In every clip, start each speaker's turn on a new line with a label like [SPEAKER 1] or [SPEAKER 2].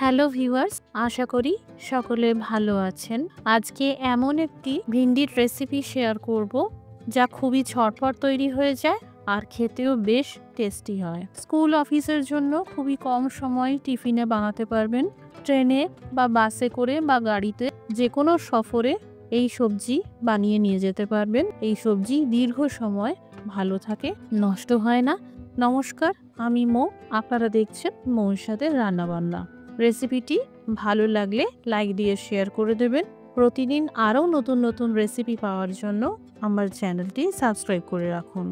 [SPEAKER 1] Hello viewers, আশা করি সকলে ভালো আছেন। আজকে এমন একটি ভিন্ডির রেসিপি শেয়ার করব যা খুবই ঝটপট তৈরি হয়ে যায় আর খেতেও বেশ টেস্টি হয়। স্কুল অফিসের জন্য খুবই কম সময় টিফিনে বানাতে পারবেন। ট্রেনে বা বাসে করে বা গাড়িতে যে কোনো সফরে এই সবজি বানিয়ে নিয়ে যেতে পারবেন। এই সবজি দীর্ঘ সময় ভালো থাকে, নষ্ট হয় না। নমস্কার, আমি মৌ। আপনারা দেখছেন মৌর সাথে রান্নাবান্না। রেসিপিটি ভালো লাগলে লাইক দিয়ে শেয়ার করে দেবেন। প্রতিদিন আরও নতুন নতুন রেসিপি পাওয়ার জন্য আমার চ্যানেলটি সাবস্ক্রাইব করে রাখুন।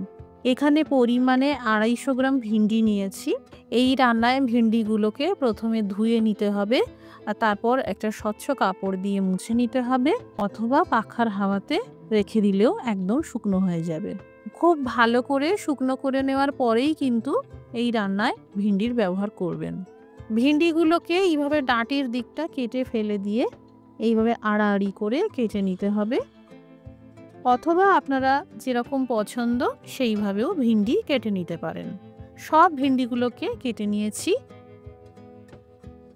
[SPEAKER 1] এখানে পরিমাণে 250 গ্রাম ভিন্ডি নিয়েছি। এই রান্নায় ভিন্ডিগুলোকে প্রথমে ধুয়ে নিতে হবে আর তারপর একটা স্বচ্ছ কাপড় দিয়ে মুছে নিতে হবে, অথবা পাখার হাওয়াতে রেখে দিলেও একদম শুকনো হয়ে যাবে। খুব ভালো করে শুকনো করে নেওয়ার পরেই কিন্তু এই রান্নায় ভিন্ডির ব্যবহার করবেন। ভিন্ডিগুলোকে এইভাবে ডাঁটির দিকটা কেটে ফেলে দিয়ে এইভাবে আড়াআড়ি করে কেটে নিতে হবে, অথবা আপনারা যেরকম পছন্দ সেইভাবেও ভিন্ডি কেটে নিতে পারেন। সব ভিন্ডিগুলোকে কেটে নিয়েছি।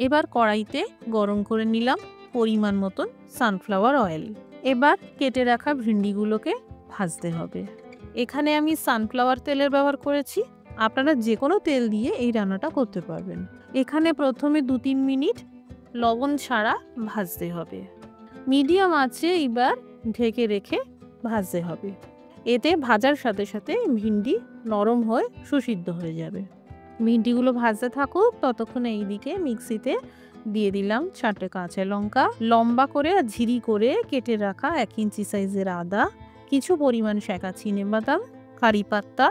[SPEAKER 1] এবার কড়াইতে গরম করে নিলাম পরিমাণ মতন সানফ্লাওয়ার অয়েল। এবার কেটে রাখা ভিন্ডিগুলোকে ভাজতে হবে। এখানে আমি সানফ্লাওয়ার তেলের ব্যবহার করেছি, আপনারা যে কোনো তেল দিয়ে এই রান্নাটা করতে পারবেন। এখানে প্রথমে 2-3 মিনিট লবণ ছাড়া ভাজতে হবে। মিডিয়াম আঁচে এবার ঢেকে রেখে ভাজতে হবে। এতে ভাজার সাথে সাথে ভিন্ডি নরম হয়ে সুসিদ্ধ হয়ে যাবে। ভিন্ডিগুলো ভাজতে থাকুক, ততক্ষণে এইদিকে মিক্সিতে দিয়ে দিলাম 4টে কাঁচা লঙ্কা, লম্বা করে আর ঝিরি করে কেটে রাখা 1 ইঞ্চি সাইজের আদা, কিছু পরিমাণ সেকা চিনেবাদাম, কারি পাতা,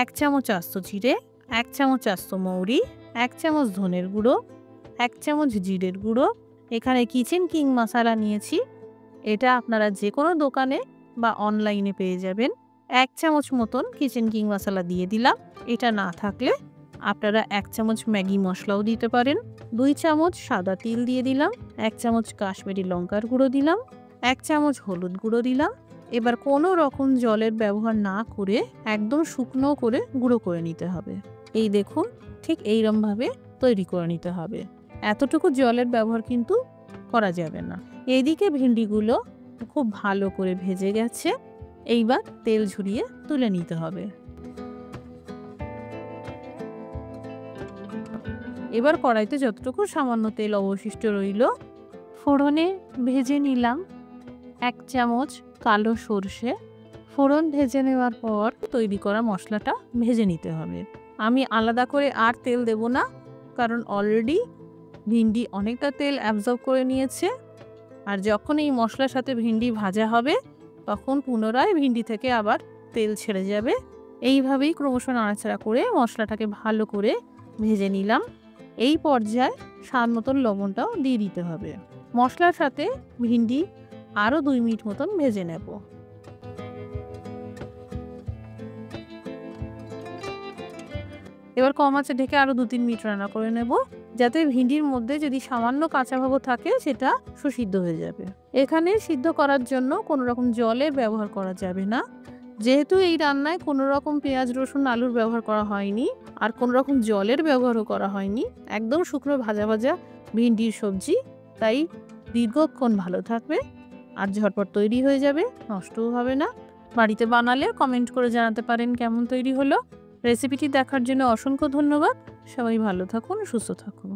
[SPEAKER 1] 1 চামচ আস্ত জিরে, 1 চামচ আস্ত মৌরি, 1 চামচ ধনের গুঁড়ো, 1 চামচ জিরের গুঁড়ো। এখানে কিচেন কিং মশলা নিয়েছি, এটা আপনারা যে কোনো দোকানে বা অনলাইনে পেয়ে যাবেন। 1 চামচ মতন কিচেন কিং মশলা দিয়ে দিলাম। এটা না থাকলে আপনারা 1 চামচ ম্যাগি মশলাও দিতে পারেন। 2 চামচ সাদা তিল দিয়ে দিলাম, 1 চামচ কাশ্মীরি লঙ্কার গুঁড়ো দিলাম, 1 চামচ হলুদ গুঁড়ো দিলাম। এবার কোনো রকম জলের ব্যবহার না করে একদম শুকনো করে গুঁড়ো করে নিতে হবে। এই দেখুন, ঠিক এইরকমভাবে তৈরি করে নিতে হবে। এতটুকু জলের ব্যবহার কিন্তু করা যাবে না। এইদিকে ভিন্ডিগুলো খুব ভালো করে ভেজে গেছে। এইবার তেল ঝরিয়ে তুলে নিতে হবে। এবার কড়াইতে যতটুকু সামান্য তেল অবশিষ্ট রইল, ফোড়নে ভেজে নিলাম 1 চামচ কালো সর্ষে। ফোড়ন ভেজে নেওয়ার পর তৈরি করা মশলাটা ভেজে নিতে হবে। আমি আলাদা করে আর তেল দেব না, কারণ অলরেডি ভিন্ডি অনেকটা তেল অ্যাবজর্ব করে নিয়েছে। আর যখন এই মশলার সাথে ভিন্ডি ভাজা হবে, তখন পুনরায় ভিন্ডি থেকে আবার তেল ছেড়ে যাবে। এইভাবেই ক্রমশ নাড়াচাড়া করে মশলাটাকে ভালো করে ভেজে নিলাম। এই পর্যায়ে স্বাদ মতন লবণটাও দিয়ে দিতে হবে। মশলার সাথে ভিন্ডি আরও 2 মিনিট মতন ভেজে নেব। এবার কম আঁচে ঢেকে আরও 2-3 মিনিট রান্না করে নেব, যাতে ভিন্ডির মধ্যে যদি সামান্য কাঁচা ভাব থাকে সেটা সুসিদ্ধ হয়ে যাবে। এখানে সিদ্ধ করার জন্য কোনো রকম জলের ব্যবহার করা যাবে না, যেহেতু এই রান্নায় কোনো রকম পেঁয়াজ রসুন আলুর ব্যবহার করা হয়নি আর কোনো রকম জলের ব্যবহারও করা হয়নি। একদম শুকনো ভাজা ভাজা ভিন্ডির সবজি, তাই দীর্ঘক্ষণ ভালো থাকবে আর ঝটপট তৈরি হয়ে যাবে, নষ্টও হবে না। বাড়িতে বানালে কমেন্ট করে জানাতে পারেন কেমন তৈরি হলো। রেসিপিটি দেখার জন্য অসংখ্য ধন্যবাদ। সবাই ভালো থাকুন, সুস্থ থাকুন।